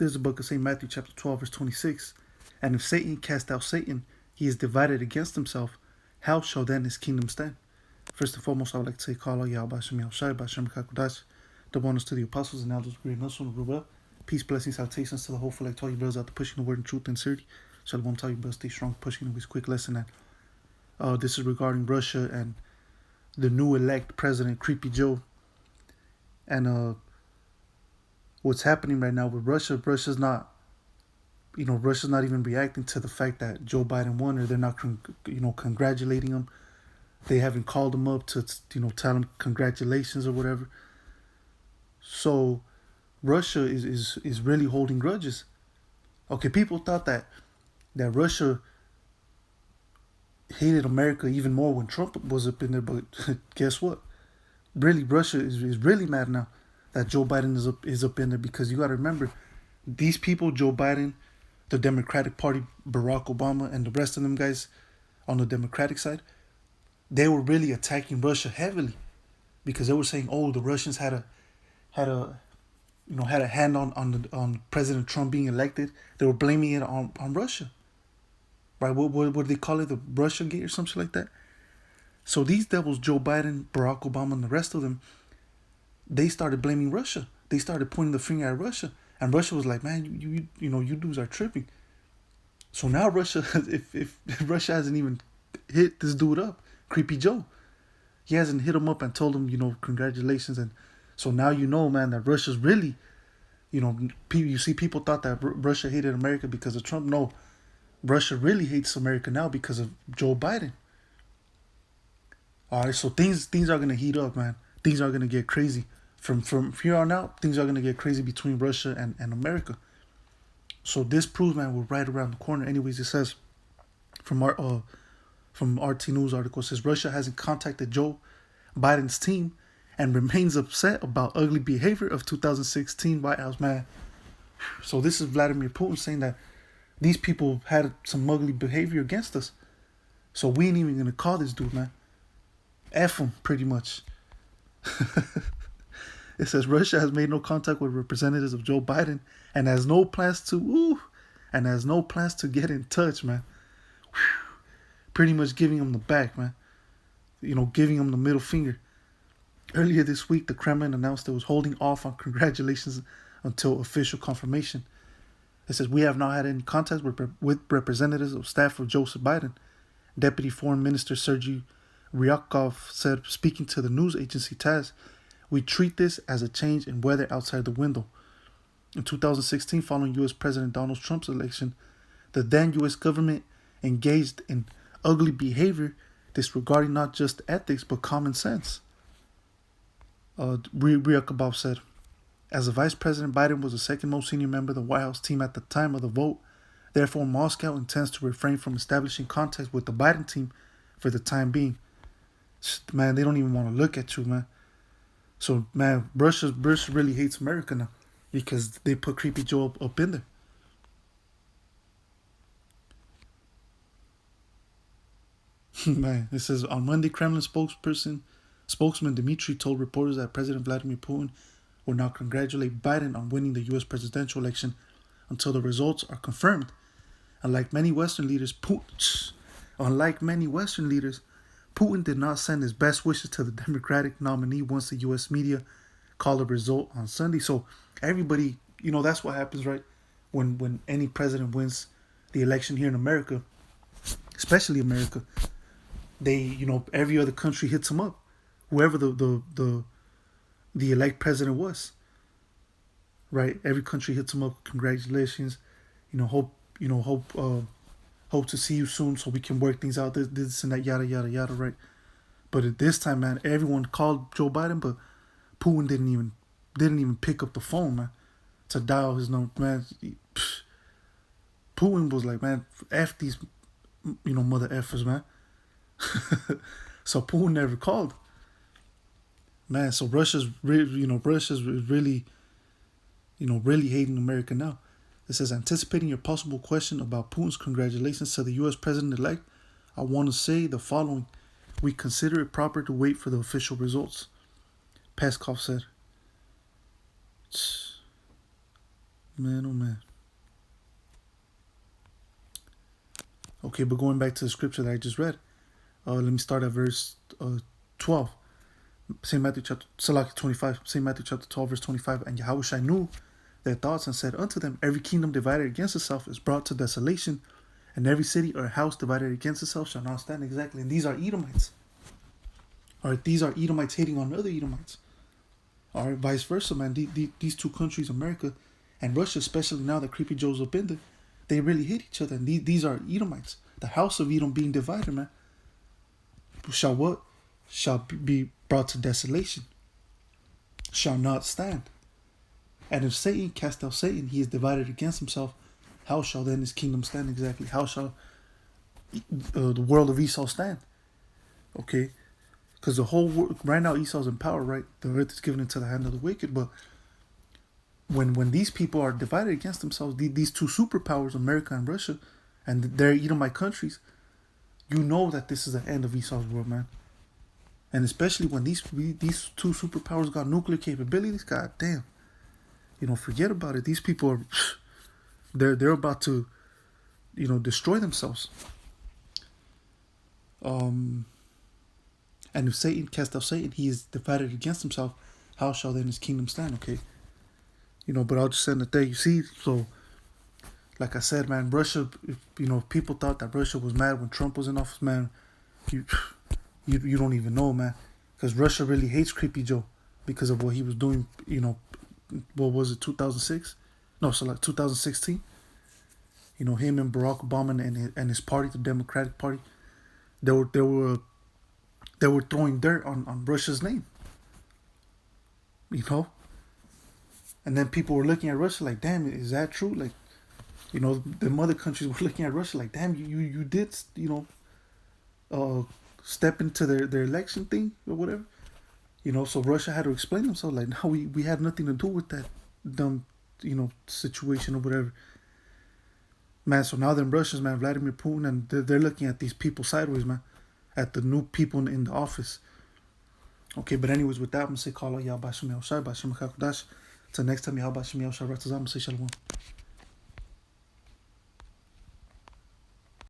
There's a book of St. Matthew chapter 12 verse 26. And if Satan cast out Satan, he is divided against himself. How shall then his kingdom stand? First and foremost, I would like to say, Kala Yahweh Hashem Yahushai, Bashem Kakudash, the bonus to the apostles and elders, great Nelson Ruel. Peace, blessings, salutations to the whole like all you brothers out there pushing the word in truth and sincerity. Shalom, tell you brothers, stay strong, pushing this quick lesson that this is regarding Russia and the new elect president, Creepy Joe. And what's happening right now with Russia, Russia's not even reacting to the fact that Joe Biden won, or they're not, congratulating him. They haven't called him up to, tell him congratulations or whatever. So Russia is really holding grudges. Okay, people thought that Russia hated America even more when Trump was up in there, but guess what? Really, Russia is really mad now that Joe Biden is up in there, because you got to remember, these people, Joe Biden, the Democratic Party, Barack Obama, and the rest of them guys on the Democratic side, they were really attacking Russia heavily, because they were saying, oh, the Russians had a hand on President Trump being elected. They were blaming it on Russia, right? What do they call it? The Russia Gate or something like that. So these devils, Joe Biden, Barack Obama, and the rest of them, they started blaming Russia. They started pointing the finger at Russia, and Russia was like, man, you dudes are tripping. So now Russia, if Russia hasn't even hit this dude up, Creepy Joe, he hasn't hit him up and told him, congratulations. And so now man, that Russia's really, you see, people thought that Russia hated America because of Trump. No, Russia really hates America now because of Joe Biden. All right, so things are gonna heat up, man. Things are gonna get crazy. From here on out, things are gonna get crazy between Russia and America. So this proves, man, we're right around the corner. Anyways, it says from RT News article, it says Russia hasn't contacted Joe Biden's team and remains upset about ugly behavior of 2016 White House, man. So this is Vladimir Putin saying that these people had some ugly behavior against us. So we ain't even gonna call this dude, man. F him, pretty much. It says Russia has made no contact with representatives of Joe Biden and has no plans to get in touch, man. Whew. Pretty much giving him the back, man. Giving him the middle finger. Earlier this week, the Kremlin announced it was holding off on congratulations until official confirmation. It says, we have not had any contact with representatives of staff of Joseph Biden. Deputy Foreign Minister Sergei Ryabkov said, speaking to the news agency TASS, we treat this as a change in weather outside the window. In 2016, following U.S. President Donald Trump's election, the then U.S. government engaged in ugly behavior disregarding not just ethics but common sense. Ryabkov said, as the Vice President, Biden was the second most senior member of the White House team at the time of the vote. Therefore, Moscow intends to refrain from establishing contact with the Biden team for the time being. Man, they don't even want to look at you, man. So, man, Russia really hates America now because they put Creepy Joe up in there. Man, it says, on Monday, Kremlin spokesman Dmitry told reporters that President Vladimir Putin will not congratulate Biden on winning the U.S. presidential election until the results are confirmed. Unlike many Western leaders, Putin did not send his best wishes to the Democratic nominee once the U.S. media called a result on Sunday. So everybody, that's what happens, right? When any president wins the election here in America, especially America, they, every other country hits him up, whoever the elect president was, right? Every country hits him up. Congratulations, hope to see you soon so we can work things out. This and that, yada yada yada, right? But at this time, man, everyone called Joe Biden, but Putin didn't even pick up the phone, man, to dial his number, man. Putin was like, man, F these, mother effers, man. So Putin never called. Man, so Russia's really, really hating America now. It says, anticipating your possible question about Putin's congratulations to the U.S. president-elect, I want to say the following. We consider it proper to wait for the official results, Peskov said. Man, oh man. Okay, but going back to the scripture that I just read, let me start at verse 12. St. Matthew chapter 25, St. Matthew chapter 12, verse 25. And Yahushua knew their thoughts and said unto them, every kingdom divided against itself is brought to desolation, and every city or house divided against itself shall not stand. Exactly. And these are Edomites. All right, these are Edomites hating on other Edomites. All right, vice versa, man. These two countries, America and Russia, especially now that Creepy Joe's up in there, they really hate each other. And these are Edomites. The house of Edom being divided, man. Shall what? Shall be brought to desolation. Shall not stand. And if Satan cast out Satan, he is divided against himself. How shall then his kingdom stand? Exactly. How shall the world of Esau stand? Okay. Because the whole world, right now Esau's in power, right? The earth is given into the hand of the wicked. But when these people are divided against themselves, these two superpowers, America and Russia, and their Edomite countries, you know that this is the end of Esau's world, man. And especially when these two superpowers got nuclear capabilities, god damn. Forget about it. These people are, they're about to, destroy themselves. And if Satan cast out Satan, he is divided against himself. How shall then his kingdom stand? Okay. But I'll just end it there. You see, so like I said, man, Russia, if people thought that Russia was mad when Trump was in office, man, you don't even know, man. Because Russia really hates Creepy Joe because of what he was doing, what was it, 2006? No, so like 2016. Him and Barack Obama and his party, the Democratic Party, they were throwing dirt on Russia's name. And then people were looking at Russia like, damn, is that true? Like, the other countries were looking at Russia like, damn, you did, step into their election thing or whatever. So Russia had to explain themselves like, no, we had nothing to do with that dumb, situation or whatever. Man, so now them Russians, man, Vladimir Putin, and they're looking at these people sideways, man, at the new people in the office. Okay, but anyways, with that, I'm going to say, Kala Yah Bashim Yahushai, Bashim Hakodash. Till next time, Yah Bashim Yahushai, I'm going to say Shalom.